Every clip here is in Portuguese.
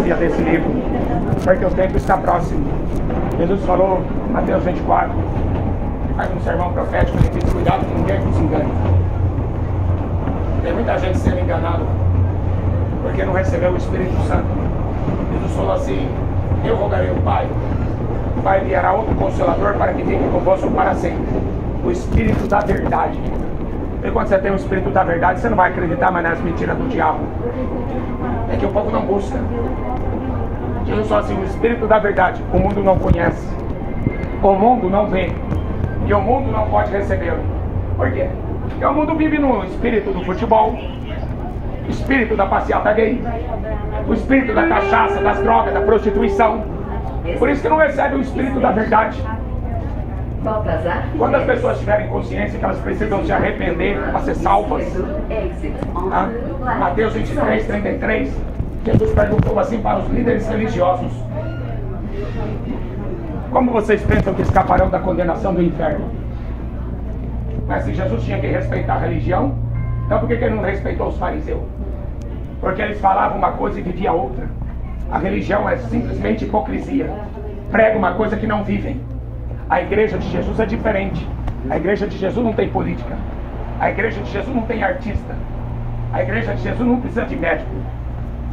cópia desse livro, porque o tempo está próximo. Jesus falou, Mateus 24, faz um sermão profético, ele diz, cuidado que ninguém se engane. Tem muita gente sendo enganada, porque não recebeu o Espírito Santo. Jesus falou assim, eu rogarei ao Pai, o Pai enviará outro Consolador para que fique convosco para sempre, o Espírito da verdade. E quando você tem o Espírito da verdade, você não vai acreditar mais nas mentiras do diabo. É que o povo não busca. Jesus falou assim, o Espírito da verdade, o mundo não conhece, o mundo não vê, e o mundo não pode recebê-lo. Por quê? Porque o mundo vive no espírito do futebol, o espírito da passeata gay, o espírito da cachaça, das drogas, da prostituição. Por isso que não recebe o Espírito da verdade. Quando as pessoas tiverem consciência que elas precisam se arrepender para ser salvas, Mateus 23, 33, Jesus perguntou assim para os líderes religiosos, como vocês pensam que escaparão da condenação do inferno? Mas se Jesus tinha que respeitar a religião, então por que ele não respeitou os fariseus? Porque eles falavam uma coisa e viviam outra. A religião é simplesmente hipocrisia. Prega uma coisa que não vivem. A igreja de Jesus é diferente. A igreja de Jesus não tem política. A igreja de Jesus não tem artista. A igreja de Jesus não precisa de médico.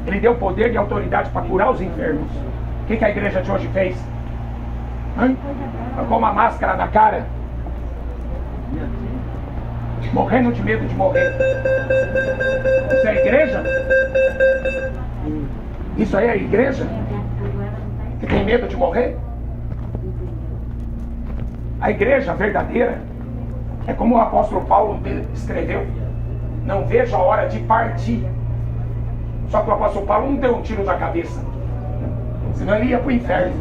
Ele deu poder e autoridade para curar os enfermos. O que a igreja de hoje fez? Com uma máscara na cara, morrendo de medo de morrer. Isso é igreja? Isso aí é igreja? Que tem medo de morrer? A igreja verdadeira é como o apóstolo Paulo escreveu, não vejo a hora de partir. Só que o apóstolo Paulo não deu um tiro na cabeça, senão ele ia para o inferno.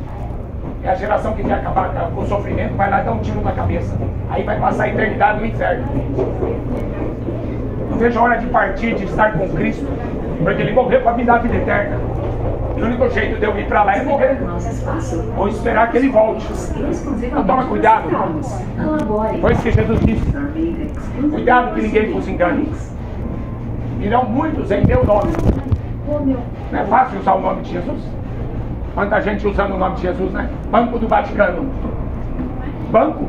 É a geração que quer acabar com o sofrimento, vai lá e dá um tiro na cabeça, aí vai passar a eternidade no inferno. Não vejo a hora de partir, de estar com Cristo, porque ele morreu para me dar a vida eterna. E o único jeito de eu ir para lá é morrer, ou esperar que ele volte. Então toma cuidado. Foi isso que Jesus disse, cuidado que ninguém vos engane. Irão muitos em meu nome. Não é fácil usar o nome de Jesus? Quanta gente usando o nome de Jesus, né? Banco do Vaticano. Banco?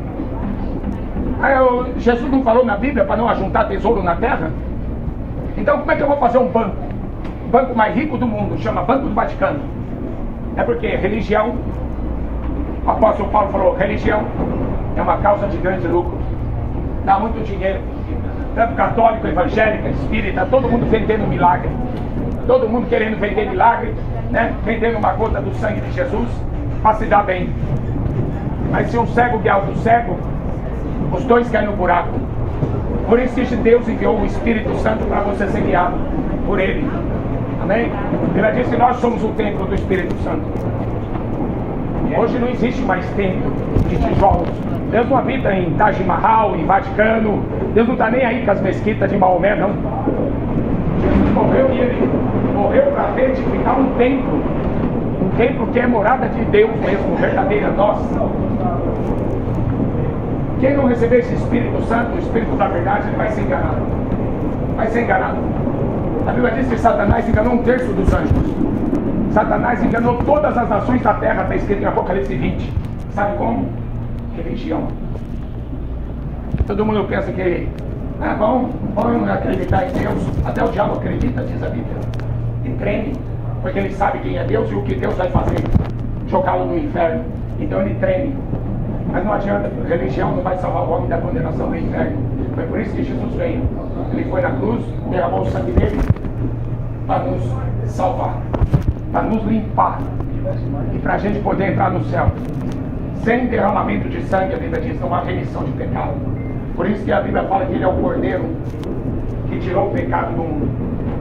Jesus não falou na Bíblia para não ajuntar tesouro na terra? Então como é que eu vou fazer um banco? O banco mais rico do mundo chama Banco do Vaticano. É porque religião, o apóstolo Paulo falou, religião é uma causa de grande lucro. Dá muito dinheiro. Tanto católico, evangélico, espírita, todo mundo vendendo milagre. Todo mundo querendo vender milagre, né? Vendendo uma gota do sangue de Jesus para se dar bem. Mas se um cego guiar outro cego, os dois caem no buraco. Por isso que Deus enviou o Espírito Santo para você ser guiado por Ele. Amém? Ele disse que nós somos o templo do Espírito Santo. Hoje não existe mais templo de tijolos. Deus não habita em Taj Mahal, em Vaticano. Deus não está nem aí com as mesquitas de Maomé, não. Jesus morreu e ele morreu para edificar um templo. Um templo que é morada de Deus mesmo, verdadeira, nossa. Quem não receber esse Espírito Santo, o Espírito da verdade, ele vai ser enganado. Vai ser enganado. A Bíblia diz que Satanás enganou um terço dos anjos. Satanás enganou todas as nações da terra, está escrito em Apocalipse 20. Sabe como? Religião. Todo mundo pensa que vão acreditar em Deus. Até o diabo acredita, diz a Bíblia. E treme, porque ele sabe quem é Deus e o que Deus vai fazer. Jogá-lo no inferno. Então ele treme. Mas não adianta, religião não vai salvar o homem da condenação do inferno. Foi por isso que Jesus veio. Ele foi na cruz, derramou o sangue dele para nos salvar, para nos limpar e para a gente poder entrar no céu. Sem derramamento de sangue, a Bíblia diz, não há remissão de pecado. Por isso que a Bíblia fala que ele é o Cordeiro que tirou o pecado do mundo.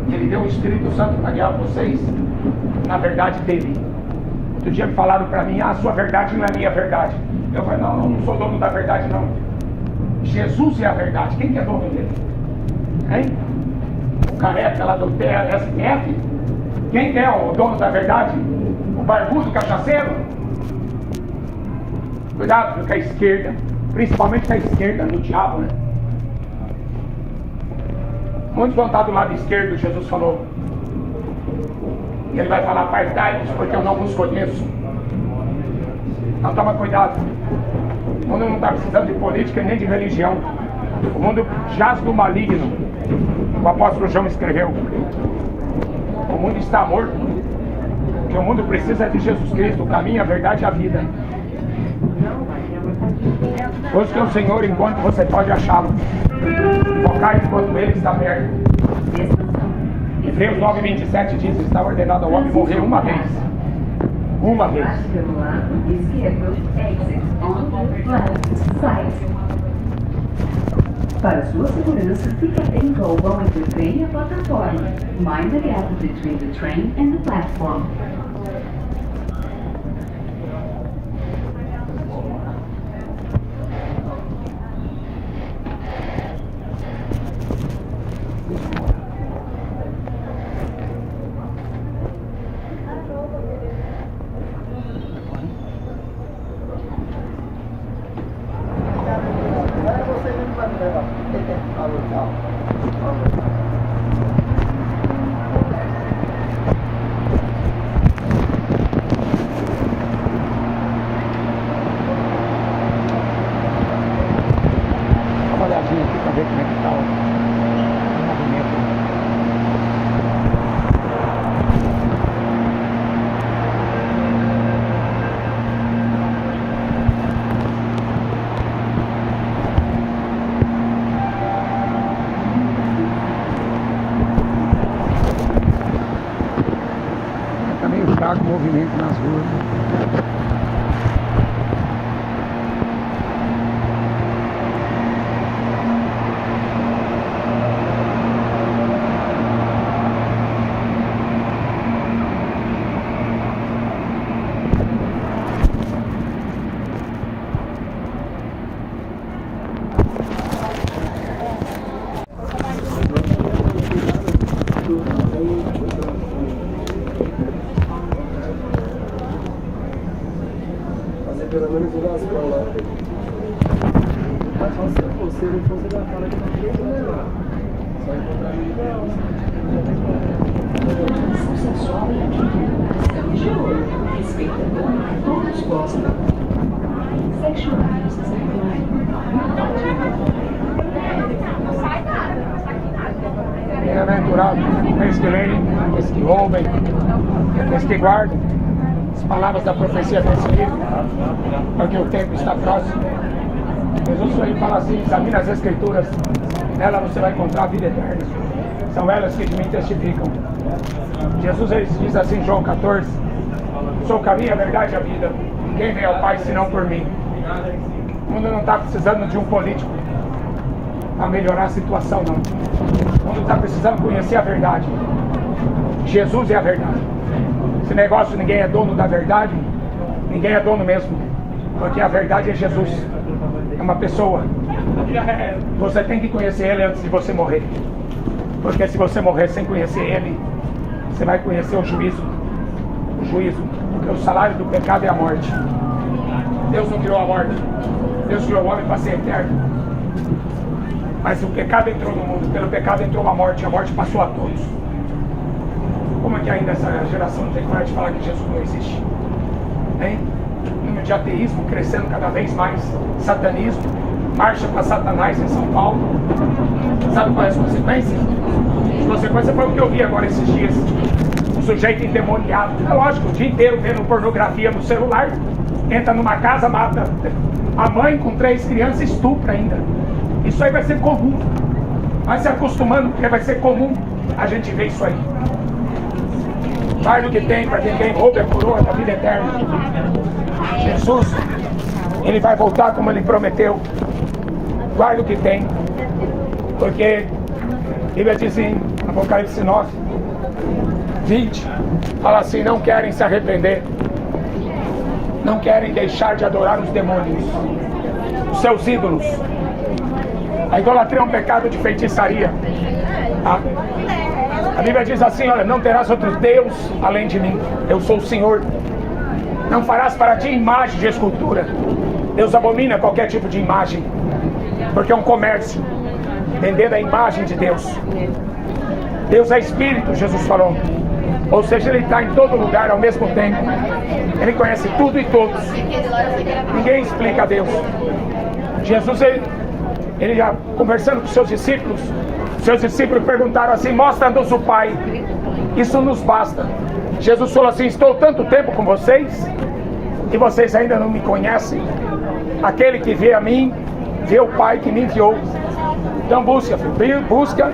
E ele deu o Espírito Santo para guiar vocês na verdade dele. Outro dia me falaram para mim, a sua verdade não é a minha verdade. Eu falei, não sou dono da verdade não. Jesus é a verdade. Quem que é dono dele? Hein? O careca lá do TSF? Quem que é o dono da verdade? O barbudo cachaceiro? Cuidado com a esquerda, principalmente com a esquerda do diabo, né? Muitos vão estar do lado esquerdo, Jesus falou. E ele vai falar: apartai-vos, porque eu não vos conheço. Então toma cuidado. O mundo não está precisando de política nem de religião. O mundo jaz do maligno. O apóstolo João escreveu: o mundo está morto. O que o mundo precisa é de Jesus Cristo, o caminho, a verdade e a vida. Busque o Senhor enquanto você pode achá-lo. Focar enquanto Ele está perto. Hebreus 9:27 diz: está ordenado ao homem morrer uma vez. Uma vez. Pelo lado esquerdo, exit on left side. Para sua segurança, fique atento ao vão entre o trem e a plataforma. Mind the gap between the train and the platform. Com movimento nas ruas. Pelo menos o das colas. Mas você não fosse da fala que não tem lá. Só encontrar Educação sexual e educação de ouro. Respeitador, todos gostam. Sexuais, Bem-aventurado aqueles que leem, aqueles que ouvem, aqueles que guardam as palavras da profecia desse livro, porque o tempo está próximo. Jesus aí fala assim: examine as Escrituras, nela você vai encontrar a vida eterna. São elas que de mim testificam. Jesus diz assim em João 14: sou o caminho, a verdade e a vida. Ninguém vem ao Pai senão por mim. O mundo não está precisando de um político para melhorar a situação, não. O mundo está precisando conhecer a verdade. Jesus é a verdade. Esse negócio, ninguém é dono da verdade, ninguém é dono mesmo, porque a verdade é Jesus. É uma pessoa. Você tem que conhecer Ele antes de você morrer, porque se você morrer sem conhecer Ele, você vai conhecer o juízo. O juízo, porque o salário do pecado é a morte. Deus não criou a morte, Deus criou o homem para ser eterno. Mas o pecado entrou no mundo, pelo pecado entrou a morte passou a todos. Como é que ainda essa geração não tem coragem de falar que Jesus não existe? Hein? Número de ateísmo crescendo cada vez mais, satanismo, marcha para Satanás em São Paulo. Sabe qual é as consequências? As consequências foi o que eu vi agora esses dias. O sujeito endemoniado, é lógico, o dia inteiro vendo pornografia no celular, entra numa casa, mata a mãe com 3 crianças e estupra ainda. Isso aí vai ser comum. Vai se acostumando, porque vai ser comum a gente ver isso aí. Guarda o que tem, para quem rouba a coroa da vida eterna. Jesus, Ele vai voltar como Ele prometeu. Guarda o que tem, porque a Bíblia diz em Apocalipse 9, 20, fala assim: não querem se arrepender, não querem deixar de adorar os demônios, os seus ídolos. A idolatria é um pecado de feitiçaria. A Bíblia diz assim: olha, não terás outro Deus além de mim, eu sou o Senhor. Não farás para ti imagem de escultura. Deus abomina qualquer tipo de imagem, porque é um comércio, vender a imagem de Deus. Deus é Espírito, Jesus falou. Ou seja, ele está em todo lugar ao mesmo tempo. Ele conhece tudo e todos. Ninguém explica a Deus. Jesus, ele já conversando com seus discípulos perguntaram assim: mostra-nos o Pai, isso nos basta. Jesus falou assim: estou tanto tempo com vocês e vocês ainda não me conhecem. Aquele que vê a mim, vê o Pai que me enviou. Então busca, filho, busca,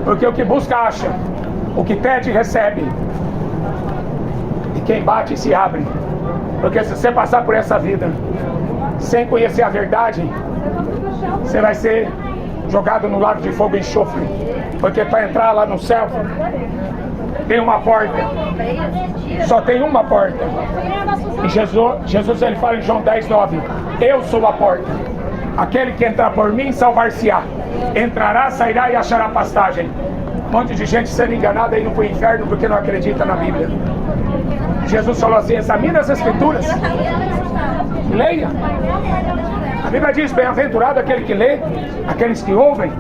porque o que busca acha, o que pede recebe, e quem bate se abre. Porque se você passar por essa vida sem conhecer a verdade, você vai ser jogado no lago de fogo e enxofre. Porque para entrar lá no céu tem uma porta, só tem uma porta. E Jesus ele fala em João 10:9: eu sou a porta, aquele que entrar por mim salvar-se-á, entrará, sairá e achará pastagem. Um monte de gente sendo enganada indo para o inferno porque não acredita na Bíblia. Jesus falou assim: examine as Escrituras, leia. A Bíblia diz: bem-aventurado aquele que lê, aqueles que ouvem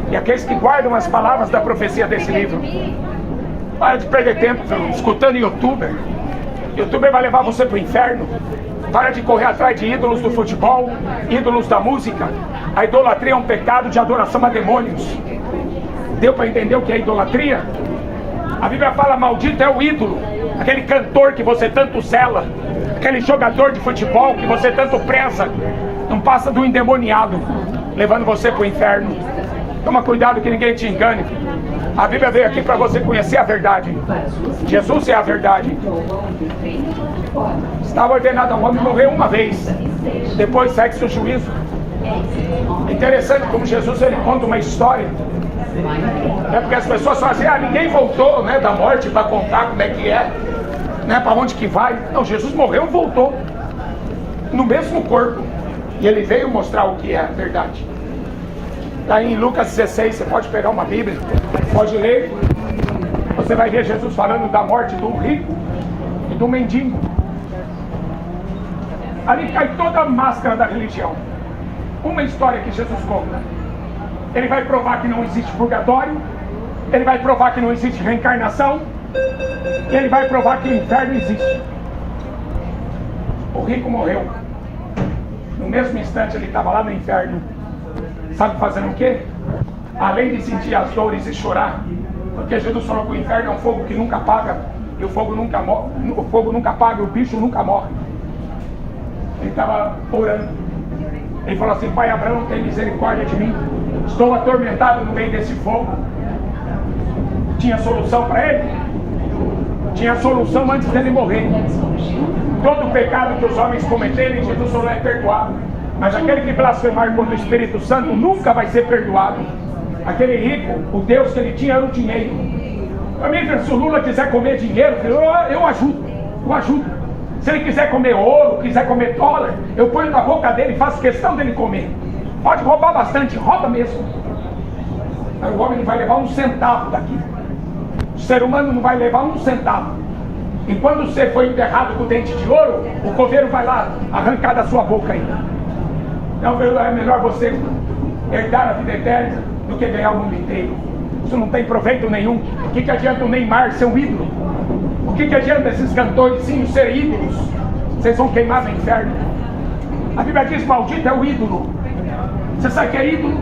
e aqueles que guardam as palavras da profecia desse livro. Para de perder tempo escutando youtuber. Youtuber vai levar você para o inferno. Para de correr atrás de ídolos do futebol, ídolos da música. A idolatria é um pecado de adoração a demônios. Deu para entender o que é idolatria? A Bíblia fala: maldito é o ídolo, aquele cantor que você tanto zela, aquele jogador de futebol que você tanto preza. Não passa do endemoniado, levando você para o inferno. Toma cuidado que ninguém te engane. A Bíblia veio aqui para você conhecer a verdade. Jesus é a verdade. Estava ordenado ao homem morrer uma vez, depois segue-se o juízo. É interessante como Jesus ele conta uma história. É porque as pessoas falam assim: ninguém voltou, né, da morte para contar como é que é, né, para onde que vai. Não, Jesus morreu e voltou no mesmo corpo, e ele veio mostrar o que é a verdade. Está em Lucas 16, você pode pegar uma Bíblia, pode ler. Você vai ver Jesus falando da morte do rico e do mendigo. Ali cai toda a máscara da religião. Uma história que Jesus conta. Ele vai provar que não existe purgatório, ele vai provar que não existe reencarnação, e ele vai provar que o inferno existe. O rico morreu. No mesmo instante ele estava lá no inferno. Sabe fazendo o quê? Além de sentir as dores e chorar, porque Jesus falou que o inferno é um fogo que nunca apaga, e o fogo nunca morre, o fogo nunca apaga, o bicho nunca morre. Ele estava orando. Ele falou assim: Pai Abraão, tem misericórdia de mim, estou atormentado no meio desse fogo. Tinha solução para ele? Tinha solução antes dele morrer. Todo o pecado que os homens cometerem, Jesus só não é perdoado. Mas aquele que blasfemar contra o Espírito Santo nunca vai ser perdoado. Aquele rico, o Deus que ele tinha era o dinheiro. Amigo, se o Lula quiser comer dinheiro, eu ajudo. Se ele quiser comer ouro, quiser comer dólar, eu ponho na boca dele e faço questão dele comer. Pode roubar bastante, rouba mesmo. Mas o homem não vai levar um centavo daqui. O ser humano não vai levar um centavo. E quando você foi enterrado com dente de ouro, o coveiro vai lá arrancar da sua boca ainda. Então é melhor você herdar a vida eterna do que ganhar o mundo inteiro. Isso não tem proveito nenhum. O que adianta o Neymar ser um ídolo? O que adianta esses cantorzinhos serem ídolos? Vocês vão queimar no inferno. A Bíblia diz: maldito é o ídolo. Você sabe o que é ídolo?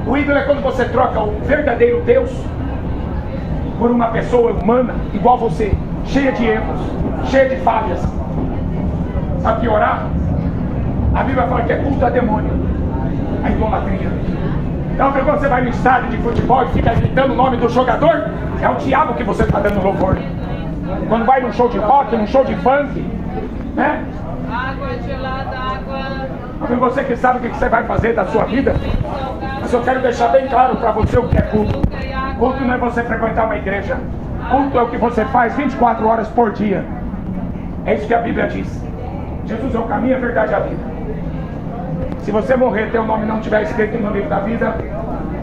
O ídolo é quando você troca o verdadeiro Deus por uma pessoa humana igual você, cheia de erros, cheia de falhas. Sabe que orar? A Bíblia fala que é culto a demônio, a idolatria. Então quando você vai no estádio de futebol e fica gritando o nome do jogador, é o diabo que você está dando louvor. Quando vai num show de rock, num show de funk, né? Água gelada, água. Então você que sabe o que você vai fazer da sua vida. Mas eu quero deixar bem claro para você o que é culto. Culto não é você frequentar uma igreja. Culto é o que você faz 24 horas por dia. É isso que a Bíblia diz. Jesus é o caminho, a verdade e a vida. Se você morrer e teu nome não estiver escrito no livro da vida,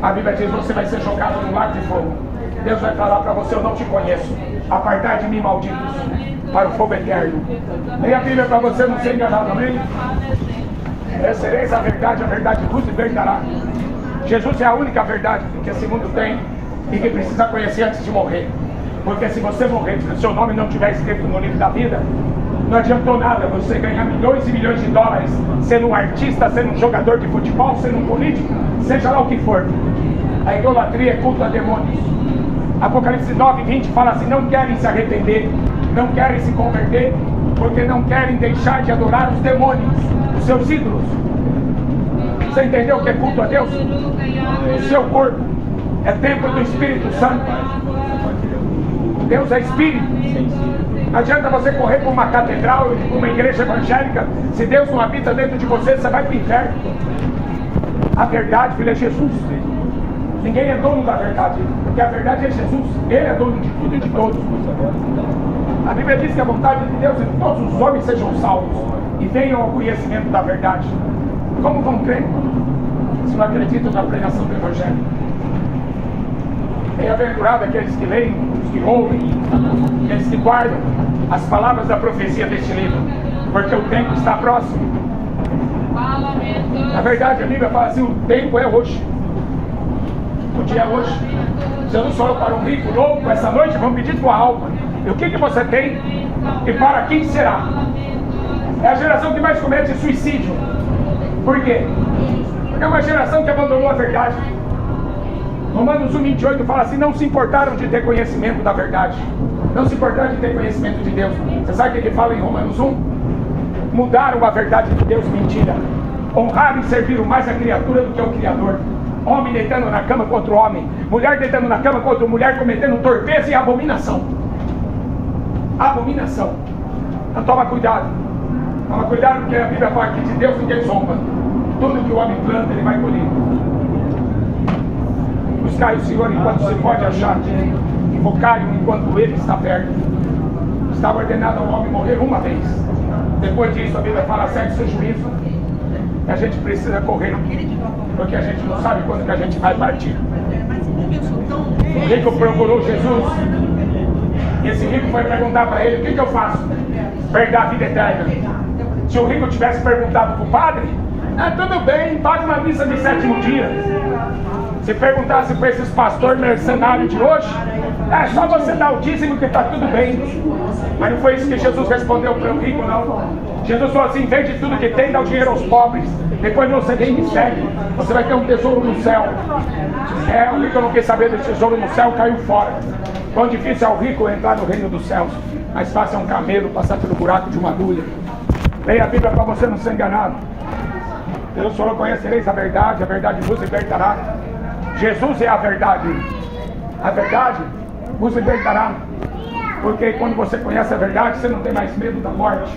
a Bíblia diz: você vai ser jogado no lago de fogo. Deus vai falar para você: eu não te conheço, apartai de mim, malditos, para o fogo eterno. Leia a Bíblia para você não ser enganado, amém? Recebereis a verdade vos libertará. Jesus é a única verdade que esse mundo tem. e que precisa conhecer antes de morrer. Porque se você morrer, se o seu nome não estiver escrito no livro da vida, não adiantou nada você ganhar milhões e milhões de dólares sendo um artista, sendo um jogador de futebol, sendo um político, seja lá o que for. A idolatria é culto a demônios. Apocalipse 9:20 fala assim: não querem se arrepender, não querem se converter, porque não querem deixar de adorar os demônios, os seus ídolos. Você entendeu o que é culto a Deus? O seu corpo é templo do Espírito Santo. Deus é Espírito. Não adianta você correr para uma catedral, para uma igreja evangélica. Se Deus não habita dentro de você, você vai para o inferno. A verdade, filho, é Jesus. Ninguém é dono da verdade, porque a verdade é Jesus. Ele é dono de tudo e de todos. A Bíblia diz que a vontade de Deus é que todos os homens sejam salvos e venham ao conhecimento da verdade. Como vão crer se não acreditam na pregação do Evangelho? Bem-aventurado aqueles que leem, os que ouvem, aqueles que guardam as palavras da profecia deste livro, porque o tempo está próximo. Na verdade, a Bíblia fala assim: o tempo é hoje. O dia é hoje. Jesus falou para um rico louco: essa noite vão pedir tua alma. E o que você tem? E para quem será? É a geração que mais comete suicídio. Por quê? Porque é uma geração que abandonou a verdade. Romanos 1:28 fala assim: não se importaram de ter conhecimento da verdade, não se importaram de ter conhecimento de Deus. Você sabe o que ele fala em Romanos 1? Mudaram a verdade de Deus, mentira. Honraram e serviram mais a criatura do que o Criador. Homem deitando na cama contra o homem, mulher deitando na cama contra mulher, cometendo torpeza e abominação. Abominação. Então toma cuidado. Toma cuidado, porque a Bíblia fala que de Deus ninguém zomba. Tudo que o homem planta, ele vai colher. Buscai o Senhor enquanto se pode achar, invocai-o enquanto ele está perto. Estava ordenado ao homem morrer uma vez. Depois disso a Bíblia fala: segue seu juízo. E a gente precisa correr, porque a gente não sabe quando que a gente vai partir. O rico procurou Jesus, e esse rico foi perguntar para ele: o que eu faço? Perder a vida eterna. Se o rico tivesse perguntado para o padre: tudo bem, paga uma missa de 7º dia. Se perguntasse para esses pastores mercenários de hoje: é só você dar o dízimo que está tudo bem. Mas não foi isso que Jesus respondeu para o rico, não. Jesus falou assim: vende tudo que tem, dá o dinheiro aos pobres, depois você vem e me segue, você vai ter um tesouro no céu. O rico não quer saber do tesouro no céu, caiu fora. Quão difícil é o rico entrar no reino dos céus, mais fácil é um camelo passar pelo buraco de uma agulha. Leia a Bíblia para você não ser enganado. Deus falou: conhecereis a verdade vos libertará. Jesus é a verdade vos libertará. Porque quando você conhece a verdade, você não tem mais medo da morte.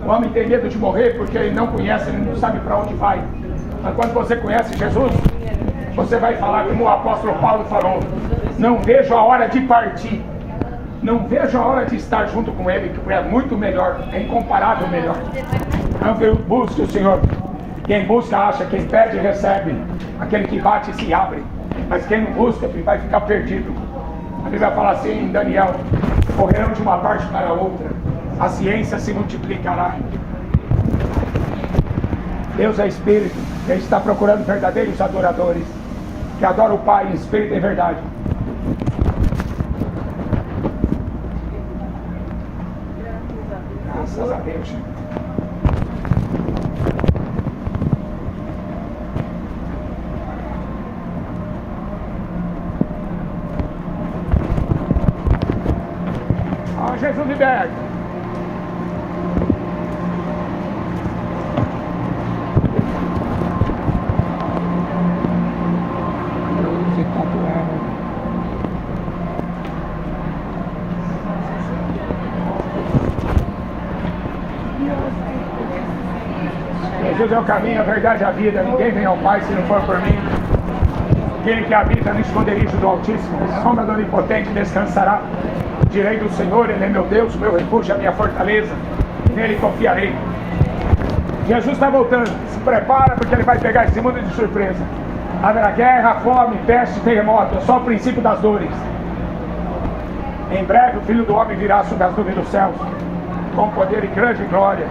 O homem tem medo de morrer porque ele não conhece, ele não sabe para onde vai. Mas quando você conhece Jesus, você vai falar como o apóstolo Paulo falou: não vejo a hora de partir, não vejo a hora de estar junto com ele, que é muito melhor, é incomparável melhor. Então busque o Senhor. Quem busca acha, quem pede recebe, aquele que bate se abre, mas quem não busca vai ficar perdido. A Bíblia fala assim em Daniel: correrão de uma parte para a outra, a ciência se multiplicará. Deus é Espírito, Ele está procurando verdadeiros adoradores, que adoram o Pai em Espírito e verdade. Graças a Deus. Jesus liberta. Jesus é o caminho, a verdade e a vida. Ninguém vem ao Pai se não for por mim. Aquele que habita no esconderijo do Altíssimo, sombra do Onipotente, descansará. Direi do Senhor: Ele é meu Deus, meu refúgio, a minha fortaleza, nele confiarei. Jesus está voltando, se prepara, porque Ele vai pegar esse mundo de surpresa. Haverá guerra, fome, peste, terremoto, é só o princípio das dores. Em breve o Filho do Homem virá sobre as nuvens dos céus, com poder e grande glória.